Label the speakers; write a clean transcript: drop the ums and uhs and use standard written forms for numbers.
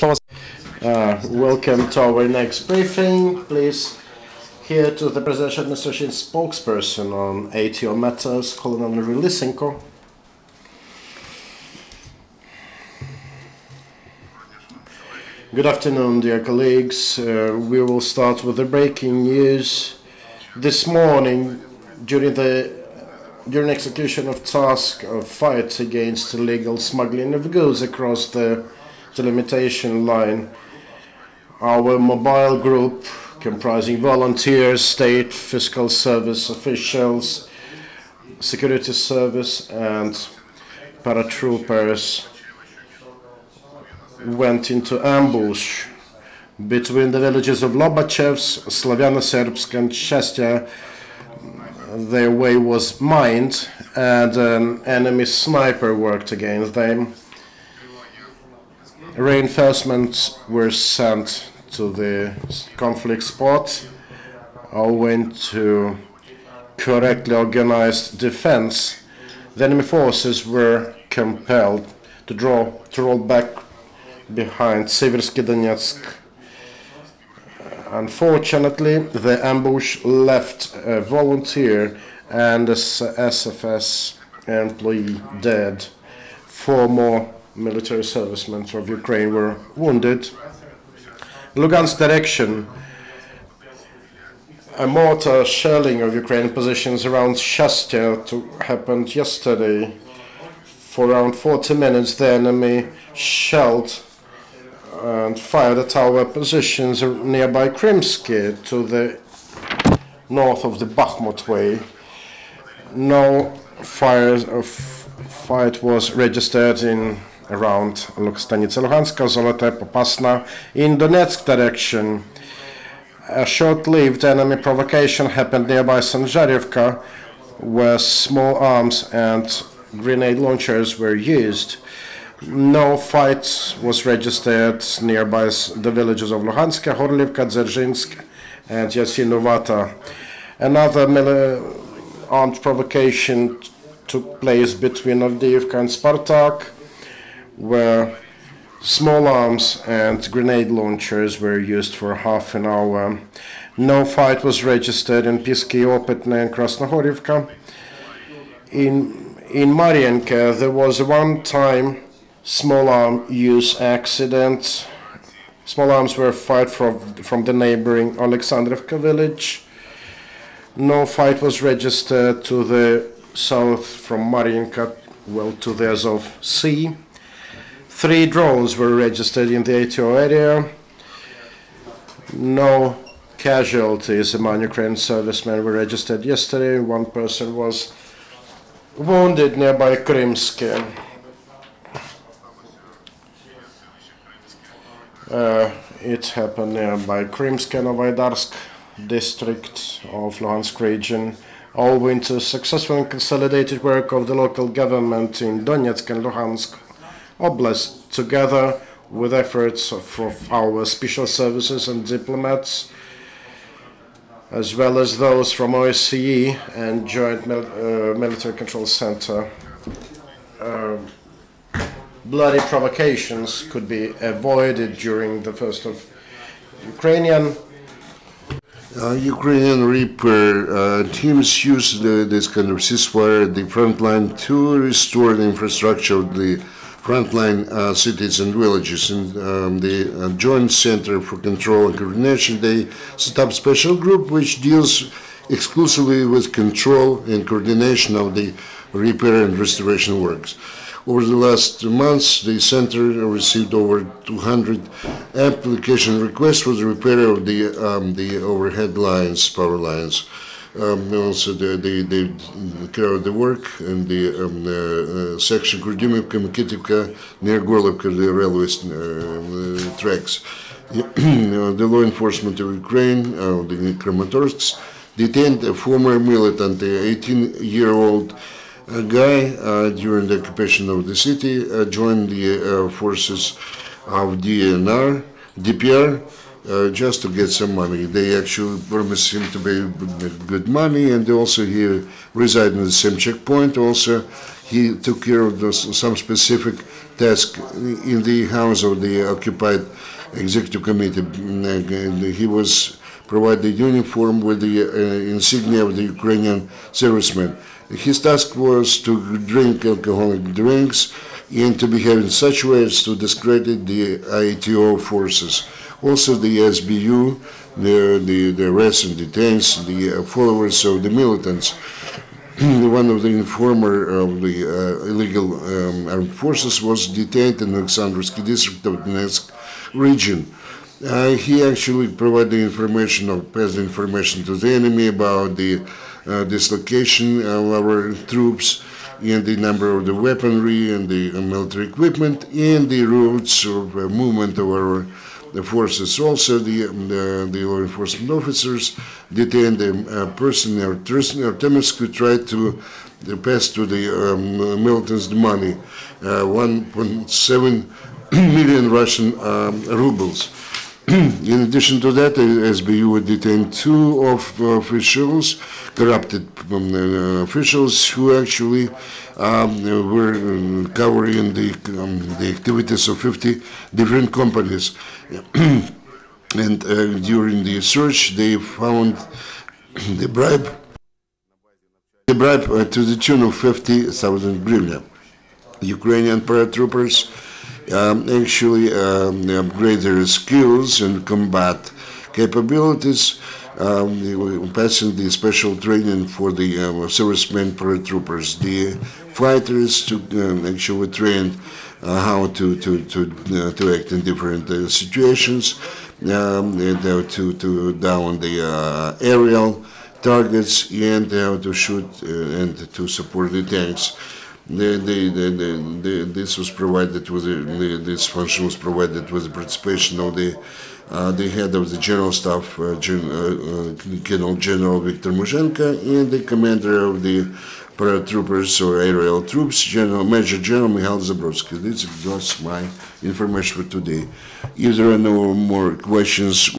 Speaker 1: Welcome to our next briefing. Please here to the Presidential Administration spokesperson on ATO matters, Colonel Andriy Lysenko. Good afternoon, dear colleagues. We will start with the breaking news. This morning, during execution of task of fight against illegal smuggling of goods across the delimitation line, our mobile group, comprising volunteers, state fiscal service officials, security service, and paratroopers, went into ambush between the villages of Lobachevsk, Slavyano-Serbsk, and Shastya. Their way was mined, and an enemy sniper worked against them. Reinforcements were sent to the conflict spot, owing to correctly organized defense. The enemy forces were compelled to roll back behind Seversky Donetsk. Unfortunately, the ambush left a volunteer and a SFS employee dead. 4 more military servicemen of Ukraine were wounded. In Lugansk direction, a mortar shelling of Ukrainian positions around Shastya happened yesterday. For around 40 minutes, the enemy shelled and fired at our positions nearby Krymsky to the north of the Bakhmut way. No fight was registered in around Stanica Luhanska, Zolotaya, Popasna. In Donetsk direction, a short-lived enemy provocation happened nearby Sanzharevka, where small arms and grenade launchers were used. No fight was registered nearby the villages of Luhanska, Horlivka, Dzerzhinsk, and Yasinovata. Another armed provocation took place between Avdiivka and Spartak, where small arms and grenade launchers were used for half an hour. No fight was registered in Pisky, Opetne, and Krasnohorivka. In Marienka, there was a one-time small arm use accident. Small arms were fired from the neighboring Alexandrovka village. No fight was registered to the south from Marienka, well, to the Azov Sea. 3 drones were registered in the ATO area. No casualties among Ukrainian servicemen were registered yesterday. 1 person was wounded nearby Krymsky. It happened nearby Krymsky, Novodarsk district of Luhansk region, owing to successful and consolidated work of the local government in Donetsk and Luhansk Oblast, together with efforts of our special services and diplomats, as well as those from OSCE and Joint Military Control Center. Bloody provocations could be avoided during the first of Ukrainian
Speaker 2: Reaper teams use this kind of ceasefire at the front line to restore the infrastructure of the frontline cities and villages. In the Joint Center for Control and Coordination, they set up a special group which deals exclusively with control and coordination of the repair and restoration works. Over the last months, the center received over 200 application requests for the repair of the overhead lines, power lines. Also, they carry the work in the section Kurdimivka, Mikitivka, near Gorlovka, the railway tracks. The law enforcement of Ukraine, the Kramatorsk, detained a former militant, the 18-year-old guy during the occupation of the city, joined the forces of DPR, just to get some money. They actually promised him to pay good money, and also he resided in the same checkpoint. Also, he took care of some specific task in the House of the Occupied Executive Committee. He was provided uniform with the insignia of the Ukrainian servicemen. His task was to drink alcoholic drinks and to behave in such a way as to discredit the IETO forces. Also the SBU, the arrests and detains the followers of the militants. One of the informer of the illegal armed forces was detained in the Alexandrovsky district of Donetsk region. He actually provided information or passed information to the enemy about the dislocation of our troops and the number of the weaponry and the military equipment and the routes of movement of our forces. Also, the law enforcement officers detained a person in Artemis who tried to pass to the militants the money, 1.7 million Russian rubles. In addition to that, SBU detained two officials, corrupted officials, who actually were covering the activities of 50 different companies. And during the search, they found the bribe to the tune of 50,000 hryvnia. Ukrainian paratroopers actually upgrade their skills and combat capabilities, passing the special training for the servicemen paratroopers. The fighters actually trained how to act in different situations, to down the aerial targets, and how to shoot and to support the tanks. This was provided with this function was provided with the participation of the head of the General Staff, Colonel General Viktor Mushenko, and the commander of the paratroopers or aerial troops, Major General Mikhail Zabrodsky. This was my information for today. If there are no more questions,